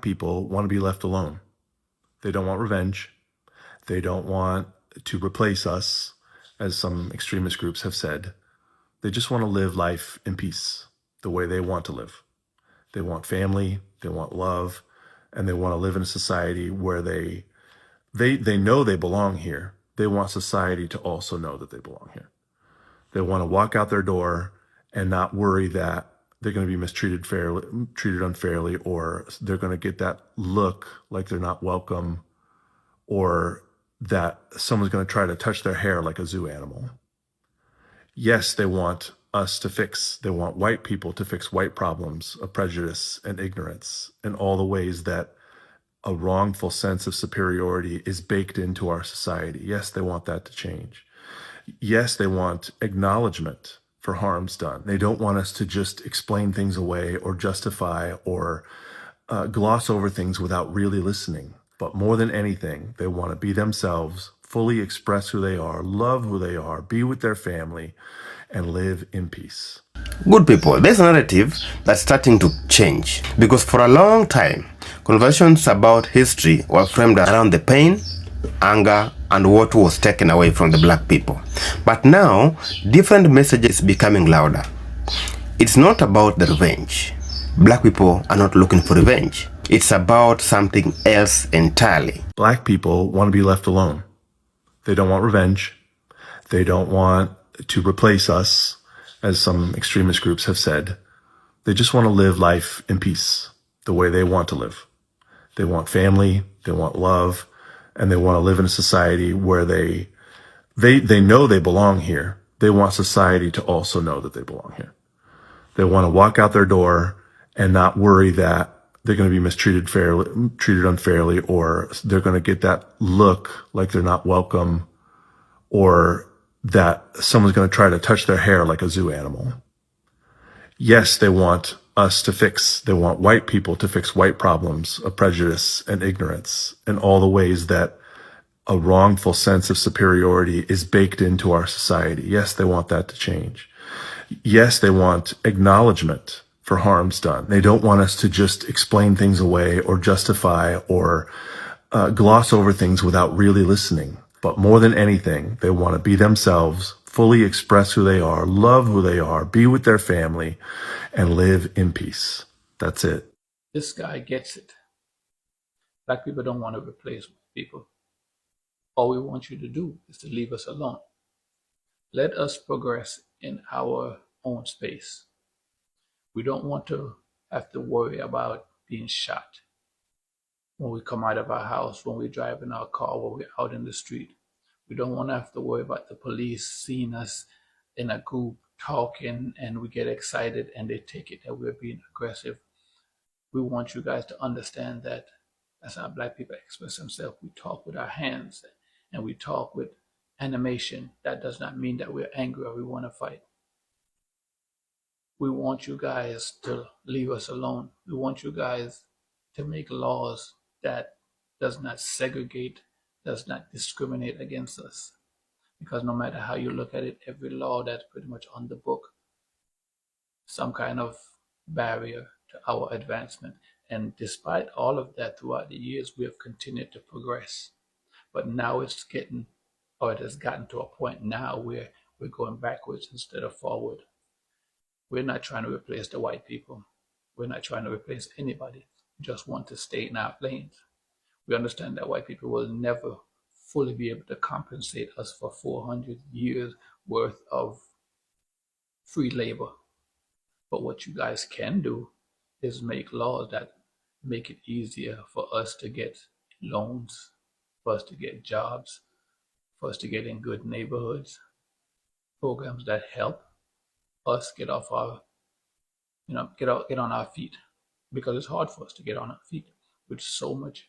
people want to be left alone. They don't want revenge. They don't want to replace us, as some extremist groups have said. They just want to live life in peace, the way they want to live. They want family, they want love, and they want to live in a society where they know they belong here. They want society to also know that they belong here. They want to walk out their door and not worry that they're going to be treated unfairly, or they're going to get that look like they're not welcome, or that someone's going to try to touch their hair like a zoo animal. Yes, they want they want white people to fix white problems of prejudice and ignorance and all the ways that a wrongful sense of superiority is baked into our society. Yes, they want that to change. Yes, they want acknowledgement for harms done. They don't want us to just explain things away or justify or gloss over things without really listening. But more than anything, they want to be themselves, fully express who they are, love who they are, be with their family, and live in peace. Good people, there's a narrative that's starting to change because for a long time, conversations about history were framed around the pain, anger, and what was taken away from the black people. But now, different messages becoming louder. It's not about the revenge. Black people are not looking for revenge. It's about something else entirely. Black people want to be left alone. They don't want revenge. They don't want to replace us, as some extremist groups have said. They just want to live life in peace, the way they want to live. They want family, they want love, and they want to live in a society where they know they belong here. They want society to also know that they belong here. They want to walk out their door and not worry that they're going to be treated unfairly, or they're going to get that look like they're not welcome, or that someone's going to try to touch their hair like a zoo animal. Yes, they want they want white people to fix white problems of prejudice and ignorance and all the ways that a wrongful sense of superiority is baked into our society. Yes, they want that to change. Yes, they want acknowledgement for harms done. They don't want us to just explain things away or justify or gloss over things without really listening. But more than anything, they want to be themselves, fully express who they are, love who they are, be with their family, and live in peace. That's it. This guy gets it. Black people don't want to replace people. All we want you to do is to leave us alone. Let us progress in our own space. We don't want to have to worry about being shot when we come out of our house, when we drive in our car, when we're out in the street. We don't want to have to worry about the police seeing us in a group talking and we get excited and they take it that we're being aggressive. We want you guys to understand that that's how Black people express themselves. We talk with our hands and we talk with animation. That does not mean that we're angry or we want to fight. We want you guys to leave us alone. We want you guys to make laws that does not segregate, does not discriminate against us. Because no matter how you look at it, every law that's pretty much on the book, some kind of barrier to our advancement. And despite all of that, throughout the years, we have continued to progress. But now it has gotten to a point now where we're going backwards instead of forward. We're not trying to replace the white people. We're not trying to replace anybody. We just want to stay in our lanes. We understand that white people will never fully be able to compensate us for 400 years worth of free labor. But what you guys can do is make laws that make it easier for us to get loans, for us to get jobs, for us to get in good neighborhoods, programs that help us get off our, get on our feet, because it's hard for us to get on our feet with so much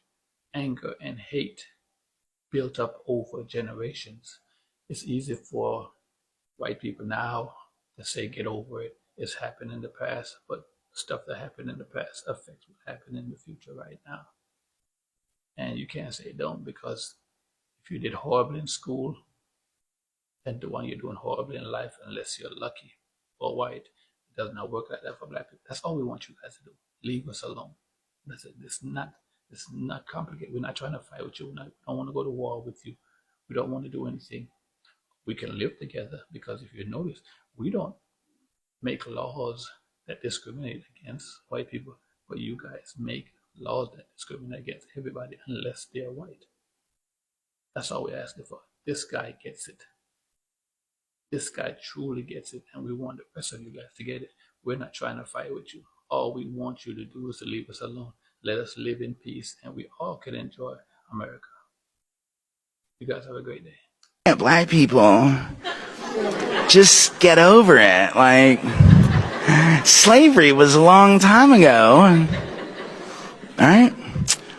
anger and hate built up over generations. It's easy for white people now to say get over it. It's happened in the past, but stuff that happened in the past affects what happened in the future right now. And you can't say don't, because if you did horribly in school, then the one you're doing horribly in life, unless you're lucky or white. It does not work like that for Black people. That's all we want you guys to do. Leave us alone. That's it. It's not complicated. We're not trying to fight with you. We don't want to go to war with you. We don't want to do anything. We can live together because if you notice, we don't make laws that discriminate against white people, but you guys make laws that discriminate against everybody unless they're white. That's all we're asking for. This guy gets it. This guy truly gets it, and we want the rest of you guys to get it. We're not trying to fight with you. All we want you to do is to leave us alone. Let us live in peace, and we all can enjoy America. You guys have a great day. Black people, just get over it. Like, slavery was a long time ago. All right?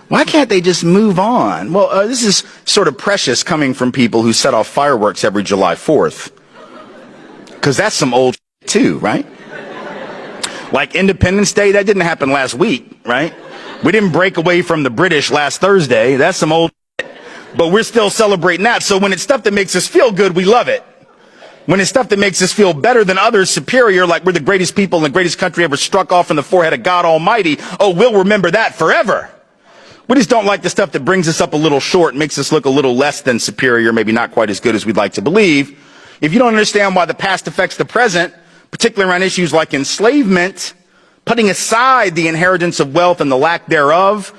Why can't they just move on? Well, this is sort of precious coming from people who set off fireworks every July 4th. Because that's some old too, right? Like Independence Day, that didn't happen last week, right? We didn't break away from the British last Thursday. That's some old but we're still celebrating that. So when it's stuff that makes us feel good, we love it. When it's stuff that makes us feel better than others, superior, like we're the greatest people in the greatest country ever struck off in the forehead of God Almighty, oh, we'll remember that forever. We just don't like the stuff that brings us up a little short, makes us look a little less than superior, maybe not quite as good as we'd like to believe. If you don't understand why the past affects the present, particularly around issues like enslavement, putting aside the inheritance of wealth and the lack thereof,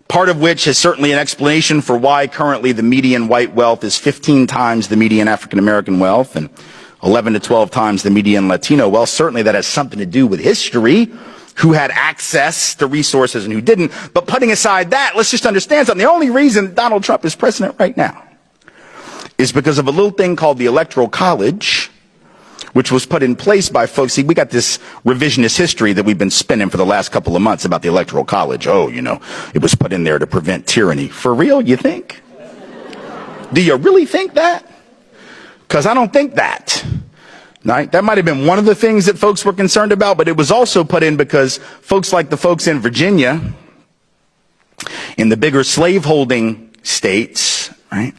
part of which is certainly an explanation for why currently the median white wealth is 15 times the median African-American wealth and 11 to 12 times the median Latino wealth. Certainly that has something to do with history, who had access to resources and who didn't. But putting aside that, let's just understand something. The only reason Donald Trump is president right now is because of a little thing called the Electoral College, which was put in place by folks. See, we got this revisionist history that we've been spinning for the last couple of months about the Electoral College. Oh, you know, it was put in there to prevent tyranny. For real, you think? Do you really think that? Because I don't think that. Right? That might have been one of the things that folks were concerned about, but it was also put in because folks like the folks in Virginia, in the bigger slaveholding states, right,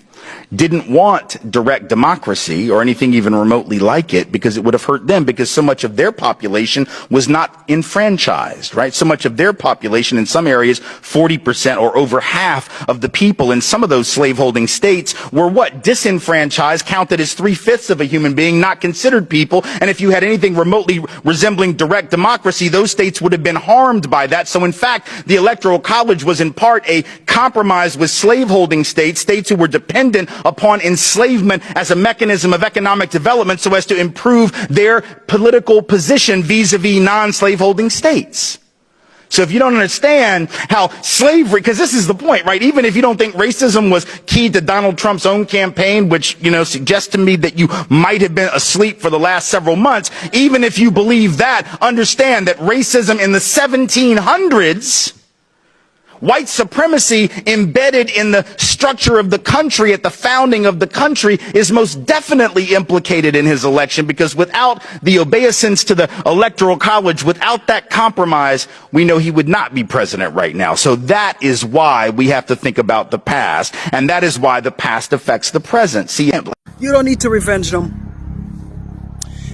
didn't want direct democracy or anything even remotely like it because it would have hurt them because so much of their population was not enfranchised, right? So much of their population in some areas, 40% or over half of the people in some of those slaveholding states were what? Disenfranchised, counted as 3/5 of a human being, not considered people. And if you had anything remotely resembling direct democracy, those states would have been harmed by that. So in fact, the Electoral College was in part a compromise with slaveholding states, states who were dependent upon enslavement as a mechanism of economic development so as to improve their political position vis-a-vis non-slaveholding states. So if you don't understand how slavery, because this is the point, right? Even if you don't think racism was key to Donald Trump's own campaign, which, you know, suggests to me that you might have been asleep for the last several months, even if you believe that, understand that racism in the 1700s, white supremacy embedded in the structure of the country at the founding of the country is most definitely implicated in his election because without the obeisance to the Electoral College, without that compromise, we know he would not be president right now. So that is why we have to think about the past, and that is why the past affects the present. See, you don't need to revenge them.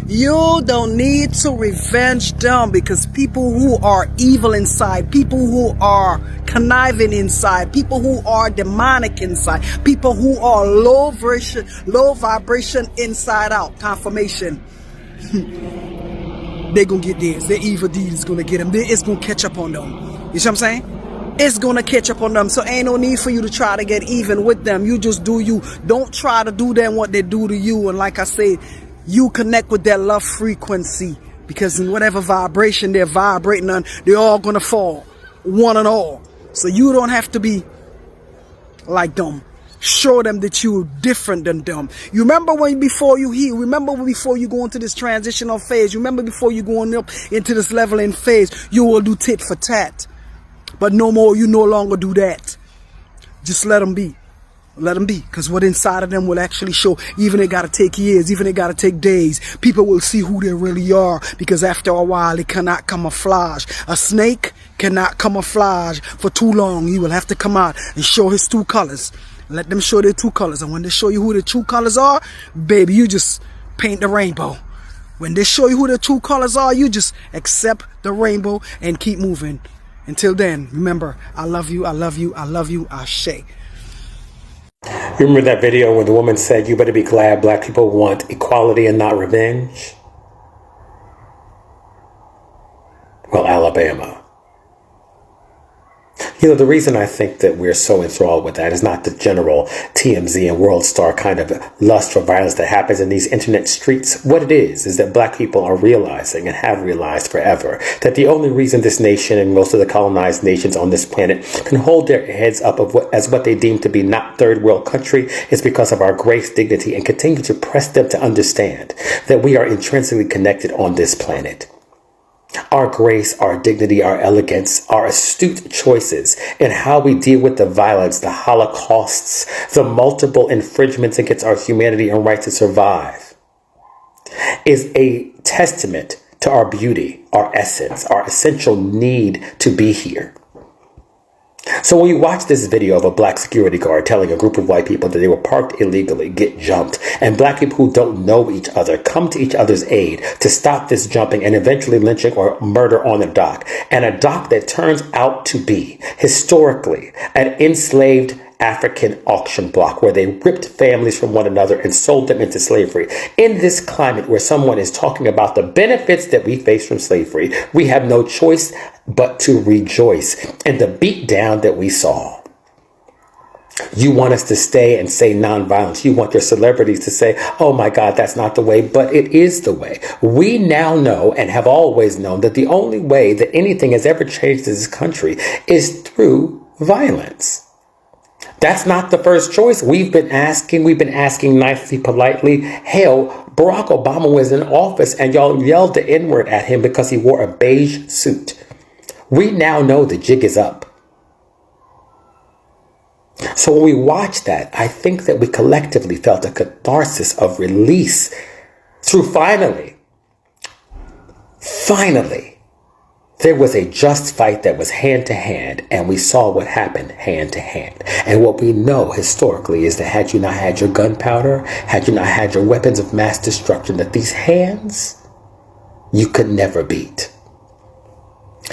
You don't need to revenge them because people who are evil inside, people who are conniving inside, people who are demonic inside, people who are low vibration inside out, confirmation. They're going to get theirs. Their evil deed is going to get them. It's going to catch up on them. You see what I'm saying? It's going to catch up on them. So ain't no need for you to try to get even with them. You just do you. Don't try to do them what they do to you. And like I said, you connect with their love frequency because in whatever vibration they're vibrating on, they're all going to fall, one and all. So you don't have to be like them. Show them that you're different than them. You remember before you heal, remember before you go into this transitional phase, you remember before you going up into this leveling phase, you will do tit for tat. But no more, you no longer do that. Just let them be. Let them be, because what inside of them will actually show. Even it got to take years, even it got to take days. People will see who they really are, because after a while it cannot camouflage. A snake cannot camouflage for too long. He will have to come out and show his two colors. Let them show their two colors, and when they show you who the true colors are, baby, you just paint the rainbow. When they show you who the true colors are, you just accept the rainbow and keep moving. Until then, remember, I love you, I love you, I love you, Ashe. You remember that video where the woman said, "You better be glad black people want equality and not revenge"? Well, Alabama. You know, the reason I think that we're so enthralled with that is not the general TMZ and World Star kind of lust for violence that happens in these internet streets. What it is that black people are realizing and have realized forever that the only reason this nation and most of the colonized nations on this planet can hold their heads up as what they deem to be not third world country is because of our grace, dignity, and continue to press them to understand that we are intrinsically connected on this planet. Our grace, our dignity, our elegance, our astute choices in how we deal with the violence, the holocausts, the multiple infringements against our humanity and right to survive is a testament to our beauty, our essence, our essential need to be here. So when you watch this video of a black security guard telling a group of white people that they were parked illegally, get jumped, and black people who don't know each other come to each other's aid to stop this jumping and eventually lynching or murder on the dock, and a dock that turns out to be historically an enslaved African auction block where they ripped families from one another and sold them into slavery. In this climate where someone is talking about the benefits that we face from slavery, we have no choice but to rejoice in the beatdown that we saw. You want us to stay and say nonviolence. You want your celebrities to say, "Oh my God, that's not the way," but it is the way. We now know and have always known that the only way that anything has ever changed in this country is through violence. That's not the first choice. We've been asking nicely, politely. Hell, Barack Obama was in office and y'all yelled the N-word at him because he wore a beige suit. We now know the jig is up. So when we watch that, I think that we collectively felt a catharsis of release through finally, there was a just fight that was hand to hand, and we saw what happened hand to hand. And what we know historically is that had you not had your gunpowder, had you not had your weapons of mass destruction, that these hands you could never beat.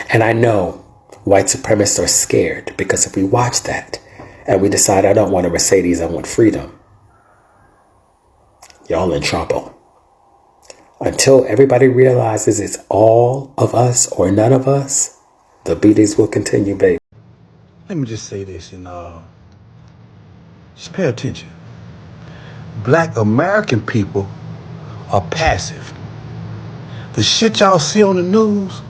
And I know white supremacists are scared because if we watch that and we decide, I don't want a Mercedes, I want freedom, y'all in trouble. Until everybody realizes it's all of us or none of us, the beatings will continue, baby. Let me just say this and just pay attention. Black American people are passive. The shit y'all see on the news,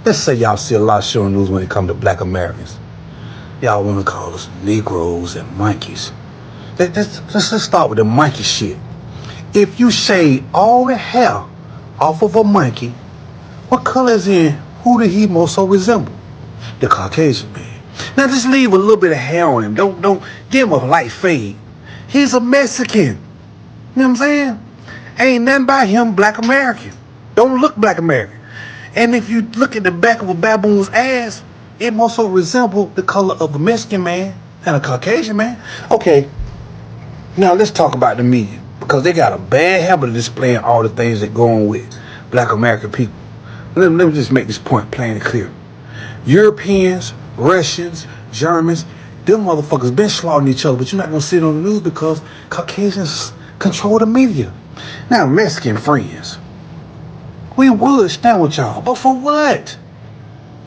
let's say y'all see a lot of shit on the news when it comes to black Americans. Y'all want to call us Negroes and monkeys. Let's start with the monkey shit. If you shave all the hair off of a monkey, what color is in? Who did he most so resemble? The Caucasian man. Now just leave a little bit of hair on him. Don't give him a light fade. He's a Mexican. You know what I'm saying? Ain't nothing about him black American. Don't look black American. And if you look at the back of a baboon's ass, it most so resemble the color of a Mexican man and a Caucasian man. Okay, now let's talk about the media. Because they got a bad habit of displaying all the things that go on with black American people. Let me just make this point plain and clear. Europeans, Russians, Germans, them motherfuckers been slaughtering each other, but you're not gonna see it on the news because Caucasians control the media. Now, Mexican friends, we would stand with y'all, but for what?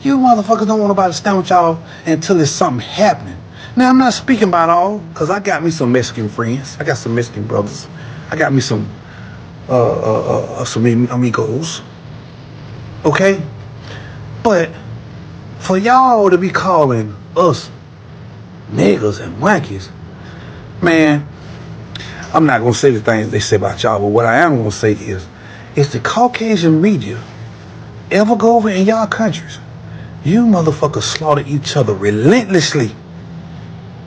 You motherfuckers don't want nobody to stand with y'all until there's something happening. Now, I'm not speaking about all, because I got me some Mexican friends. I got some Mexican brothers. I got me some amigos. Okay? But for y'all to be calling us niggas and monkeys, man, I'm not going to say the things they say about y'all, but what I am going to say is the Caucasian media ever go over in y'all countries, you motherfuckers slaughter each other relentlessly.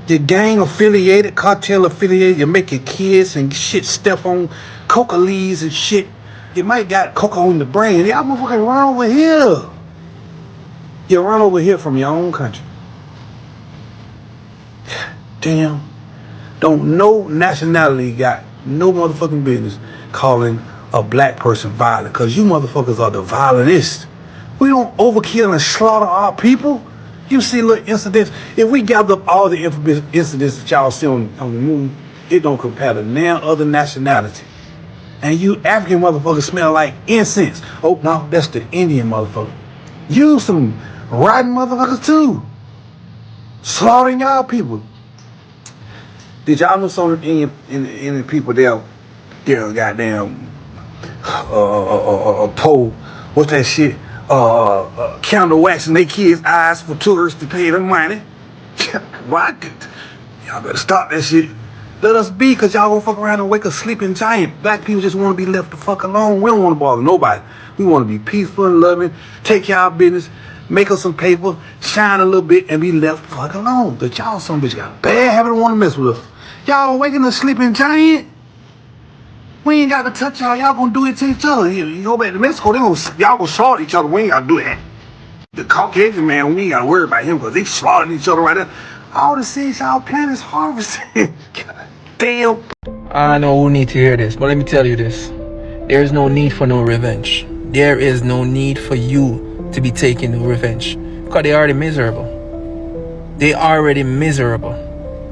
You're gang affiliated, cartel affiliated, you're making kids and shit step on coca leaves and shit. You might got coca on the brain. Y'all motherfucking run over here. You run over here from your own country. Damn. Don't no nationality got no motherfucking business calling a black person violent, because you motherfuckers are the violentists. We don't overkill and slaughter our people. You see little incidents. If we gather up all the infamous incidents that y'all see on the moon, it don't compare to none other nationality. And you African motherfuckers smell like incense. Oh no, that's the Indian motherfucker. You some rotten motherfuckers too. Slaughtering y'all people. Did y'all know some of the Indian people there? Yeah, goddamn pole. What's that shit? Candle waxing their kids' eyes for tourists to pay them money. What? Y'all better stop that shit. Let us be, cause y'all gonna fuck around and wake a sleeping giant. Black people just wanna be left the fuck alone. We don't wanna bother nobody. We wanna be peaceful and loving, take care of our business, make us some paper, shine a little bit, and be left the fuck alone. But y'all some bitch got a bad habit and wanna mess with us. Y'all waking a sleeping giant? We ain't got to touch y'all. Y'all gonna do it to each other. You go back to Mexico, y'all gonna slaughter each other. We ain't gotta do that. The Caucasian man, we ain't gotta worry about him because they slaughtering each other right there. All the seeds y'all plant is harvesting. God damn. I know who need to hear this, but let me tell you this. There is no need for no revenge. There is no need for you to be taking no revenge. Because they're already miserable. They're already miserable.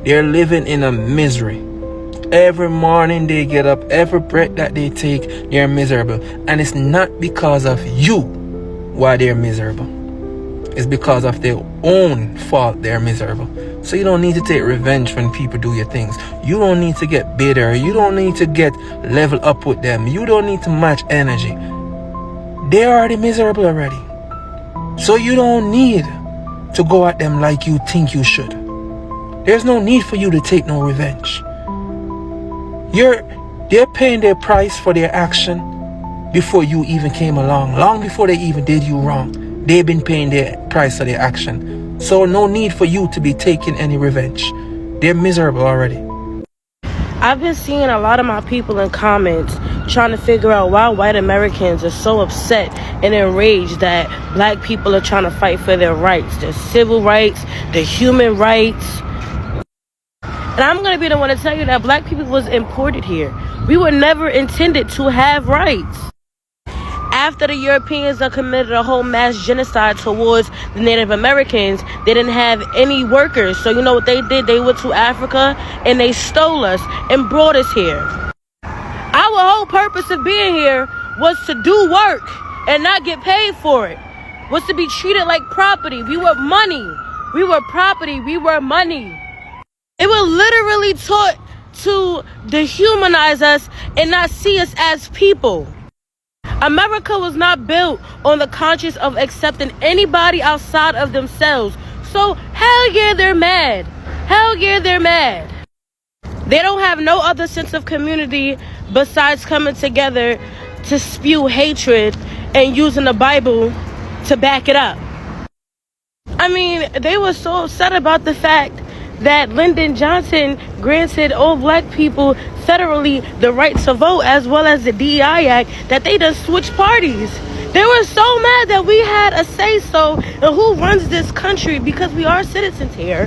They're living in a misery. Every morning they get up, every breath that they take, they're miserable. And it's not because of you why they're miserable. It's because of their own fault they're miserable. So you don't need to take revenge when people do your things. You don't need to get bitter. You don't need to get level up with them. You don't need to match energy. They're already miserable already. So you don't need to go at them like you think you should. There's no need for you to take no revenge. They're paying their price for their action before you even came along. Long before they even did you wrong. They've been paying their price for their action. So no need for you to be taking any revenge. They're miserable already. I've been seeing a lot of my people in comments trying to figure out why white Americans are so upset and enraged that black people are trying to fight for their rights, their civil rights, their human rights. And I'm going to be the one to tell you that black people was imported here. We were never intended to have rights. After the Europeans committed a whole mass genocide towards the Native Americans, they didn't have any workers. So you know what they did? They went to Africa and they stole us and brought us here. Our whole purpose of being here was to do work and not get paid for it. Was to be treated like property. We were money. We were property. We were money. It was literally taught to dehumanize us and not see us as people. America was not built on the conscience of accepting anybody outside of themselves. So hell yeah, they're mad. Hell yeah, they're mad. They don't have no other sense of community besides coming together to spew hatred and using the Bible to back it up. I mean, they were so upset about the fact that Lyndon Johnson granted all black people federally the right to vote as well as the DEI Act that they just switched parties. They were so mad that we had a say-so in who runs this country because we are citizens here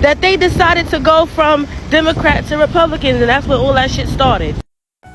that they decided to go from Democrats to Republicans, and that's where all that shit started.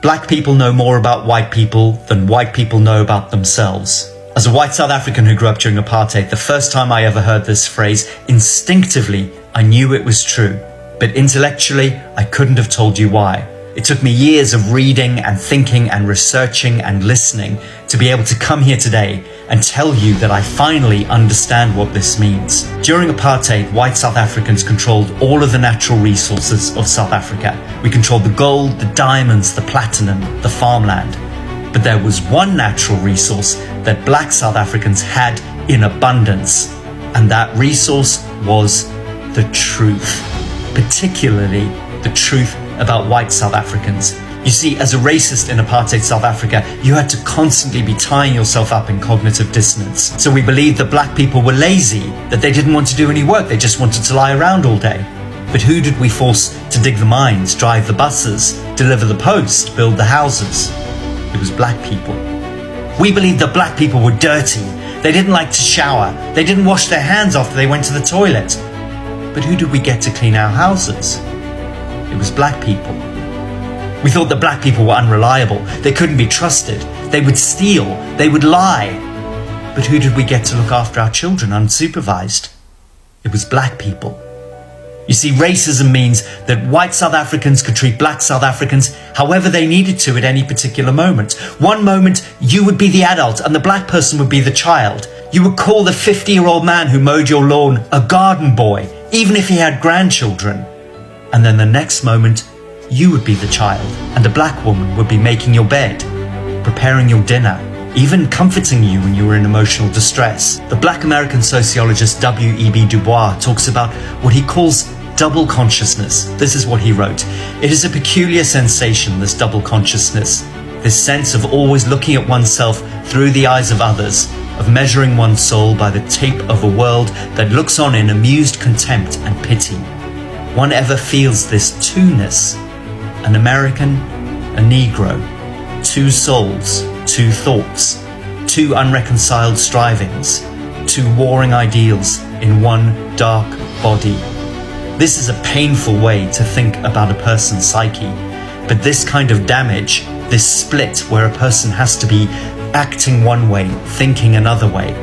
Black people know more about white people than white people know about themselves. As a white South African who grew up during apartheid, the first time I ever heard this phrase, instinctively, I knew it was true. But intellectually, I couldn't have told you why. It took me years of reading and thinking and researching and listening to be able to come here today and tell you that I finally understand what this means. During apartheid, white South Africans controlled all of the natural resources of South Africa. We controlled the gold, the diamonds, the platinum, the farmland. But there was one natural resource that black South Africans had in abundance, and that resource was the truth, particularly the truth about white South Africans. You see, as a racist in apartheid South Africa, you had to constantly be tying yourself up in cognitive dissonance. So we believed that black people were lazy, that they didn't want to do any work, they just wanted to lie around all day. But who did we force to dig the mines, drive the buses, deliver the post, build the houses? It was black people. We believed that black people were dirty. They didn't like to shower. They didn't wash their hands after they went to the toilet. But who did we get to clean our houses? It was black people. We thought that black people were unreliable. They couldn't be trusted. They would steal. They would lie. But who did we get to look after our children unsupervised? It was black people. You see, racism means that white South Africans could treat black South Africans however they needed to at any particular moment. One moment, you would be the adult and the black person would be the child. You would call the 50-year-old man who mowed your lawn a garden boy, even if he had grandchildren. And then the next moment, you would be the child and a black woman would be making your bed, preparing your dinner, even comforting you when you were in emotional distress. The black American sociologist W.E.B. Du Bois talks about what he calls double consciousness. This is what he wrote. It is a peculiar sensation, this double consciousness, this sense of always looking at oneself through the eyes of others, of measuring one's soul by the tape of a world that looks on in amused contempt and pity. One ever feels this two-ness, an American, a Negro, two souls, two thoughts, two unreconciled strivings, two warring ideals in one dark body. This is a painful way to think about a person's psyche, but this kind of damage, this split where a person has to be acting one way, thinking another way,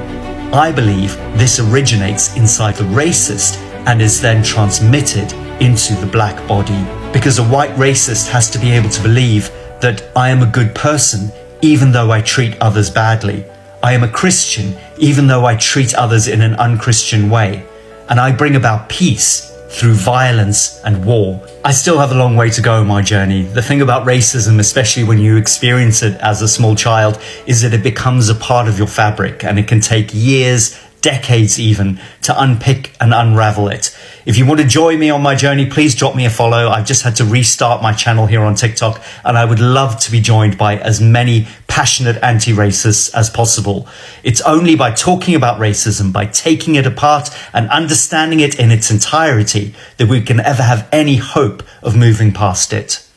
I believe this originates inside the racist and is then transmitted into the black body, because a white racist has to be able to believe that I am a good person even though I treat others badly. I am a Christian even though I treat others in an unchristian way. And I bring about peace through violence and war. I still have a long way to go in my journey. The thing about racism, especially when you experience it as a small child, is that it becomes a part of your fabric and it can take years, decades even, to unpick and unravel it. If you want to join me on my journey, please drop me a follow. I've just had to restart my channel here on TikTok, and I would love to be joined by as many passionate anti-racists as possible. It's only by talking about racism, by taking it apart and understanding it in its entirety, that we can ever have any hope of moving past it.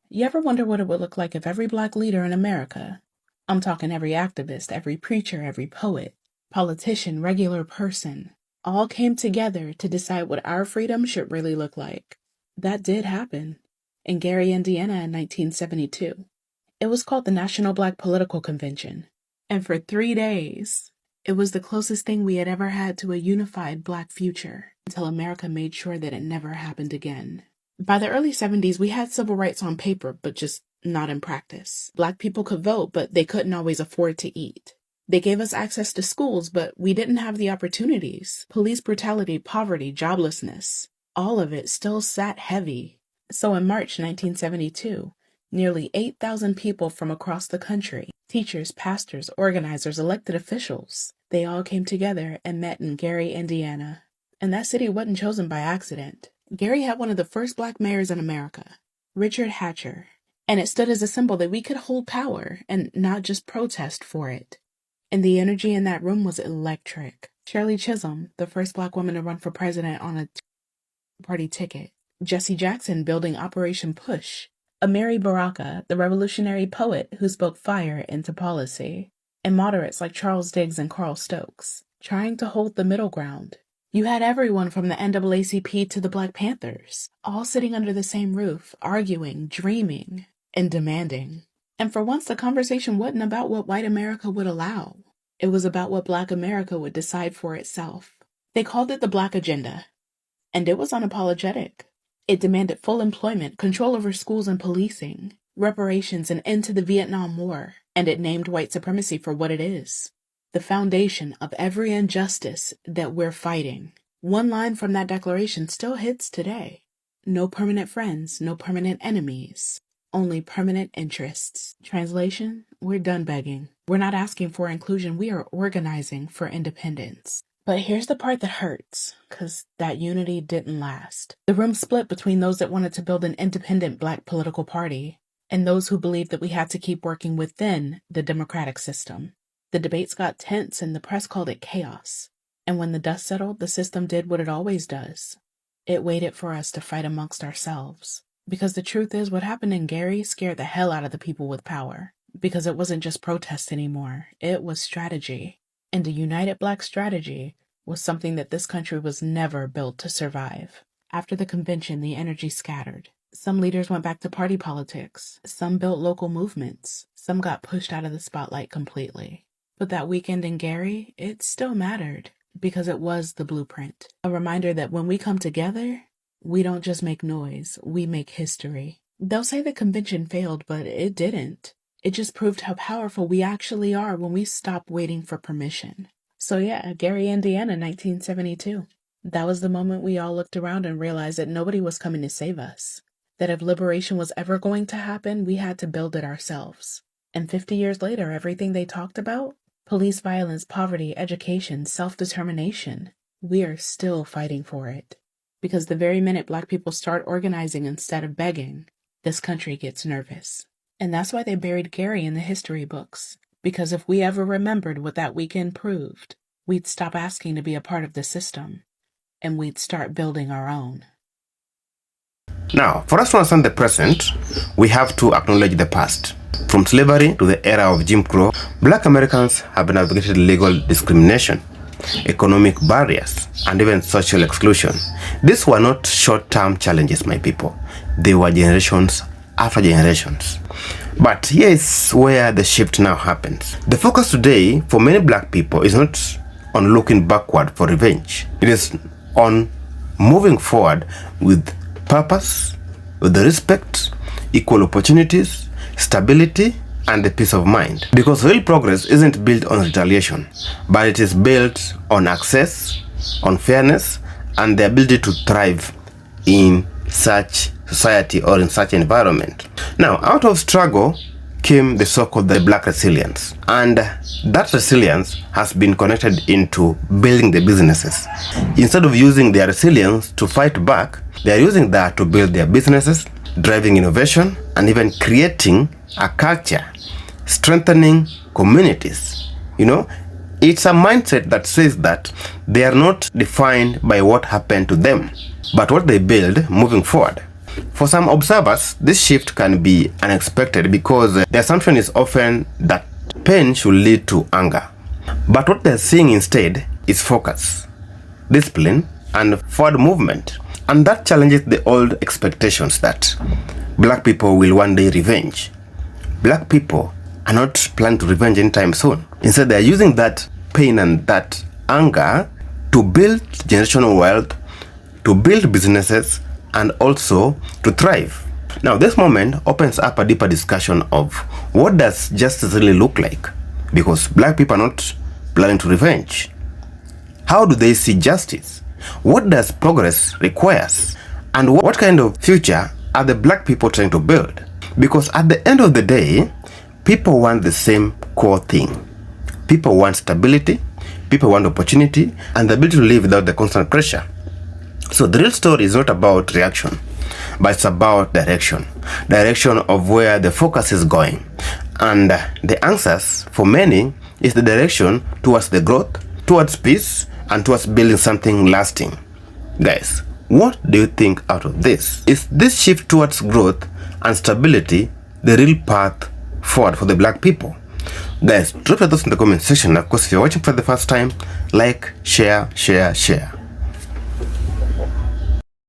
You ever wonder what it would look like if every black leader in America, I'm talking every activist, every preacher, every poet, politician, regular person, all came together to decide what our freedom should really look like? That did happen in Gary, Indiana in 1972. It was called the National Black Political Convention. And for 3 days, it was the closest thing we had ever had to a unified black future until America made sure that it never happened again. By the early 70s, we had civil rights on paper, but just not in practice. Black people could vote, but they couldn't always afford to eat. They gave us access to schools, but we didn't have the opportunities. Police brutality, poverty, joblessness, all of it still sat heavy. So in March 1972, nearly 8,000 people from across the country, teachers, pastors, organizers, elected officials, they all came together and met in Gary, Indiana. And that city wasn't chosen by accident. Gary had one of the first black mayors in America, Richard Hatcher, and it stood as a symbol that we could hold power and not just protest for it. And the energy in that room was electric. Shirley Chisholm, the first black woman to run for president on a party ticket. Jesse Jackson building Operation Push. Amiri Baraka, the revolutionary poet who spoke fire into policy. And moderates like Charles Diggs and Carl Stokes, trying to hold the middle ground. You had everyone from the NAACP to the Black Panthers, all sitting under the same roof, arguing, dreaming, and demanding. And for once, the conversation wasn't about what white America would allow. It was about what black America would decide for itself. They called it the Black Agenda, and it was unapologetic. It demanded full employment, control over schools and policing, reparations, and end to the Vietnam War, and it named white supremacy for what it is. The foundation of every injustice that we're fighting. One line from that declaration still hits today. No permanent friends, no permanent enemies. Only permanent interests. Translation, we're done begging. We're not asking for inclusion, we are organizing for independence. But here's the part that hurts, because that unity didn't last. The room split between those that wanted to build an independent black political party and those who believed that we had to keep working within the democratic system. The debates got tense and the press called it chaos. And when the dust settled, the system did what it always does. It waited for us to fight amongst ourselves. Because the truth is, what happened in Gary scared the hell out of the people with power. Because it wasn't just protest anymore, it was strategy. And a united black strategy was something that this country was never built to survive. After the convention, the energy scattered. Some leaders went back to party politics. Some built local movements. Some got pushed out of the spotlight completely. But that weekend in Gary, it still mattered. because it was the blueprint. A reminder that when we come together, we don't just make noise, we make history. They'll say the convention failed, but it didn't. It just proved how powerful we actually are when we stop waiting for permission. So yeah, Gary, Indiana, 1972. That was the moment we all looked around and realized that nobody was coming to save us. That if liberation was ever going to happen, we had to build it ourselves. And 50 years later, everything they talked about, police violence, poverty, education, self-determination, we are still fighting for it. Because the very minute Black people start organizing instead of begging, this country gets nervous. And that's why they buried Gary in the history books. Because if we ever remembered what that weekend proved, we'd stop asking to be a part of the system, and we'd start building our own. Now, for us to understand the present, we have to acknowledge the past. From slavery to the era of Jim Crow, Black Americans have navigated legal discrimination, economic barriers, and even social exclusion. These were not short-term challenges, my people. They were generations after generations. But here is where the shift now happens. The focus today for many Black people is not on looking backward for revenge. It is on moving forward with purpose, with the respect, equal opportunities, stability, and the peace of mind. Because real progress isn't built on retaliation, but it is built on access, on fairness, and the ability to thrive in such society or in such environment. Now, out of struggle came the so-called the Black resilience, and that resilience has been connected into building the businesses. Instead of using their resilience to fight back, they are using that to build their businesses, driving innovation, and even creating a culture, strengthening communities. You know, it's a mindset that says that they are not defined by what happened to them, but what they build moving forward. For some observers, this shift can be unexpected because the assumption is often that pain should lead to anger. But what they're seeing instead is focus, discipline, and forward movement. And that challenges the old expectations that Black people will one day revenge. Black people are not planning to revenge anytime soon. Instead, they are using that pain and that anger to build generational wealth, to build businesses, and also to thrive. Now, this moment opens up a deeper discussion of what does justice really look like? Because Black people are not planning to revenge. How do they see justice? What does progress requires? And what kind of future are the Black people trying to build? Because at the end of the day, people want the same core thing. People want stability, people want opportunity, and the ability to live without the constant pressure. So the real story is not about reaction, but it's about direction. Direction of where the focus is going. And the answers for many is the direction towards the growth, towards peace, and towards building something lasting. Guys, what do you think out of this? Is this shift towards growth and stability the real path forward for the Black people? Guys, drop your thoughts in the comment section. Of course, if you're watching for the first time, like, share.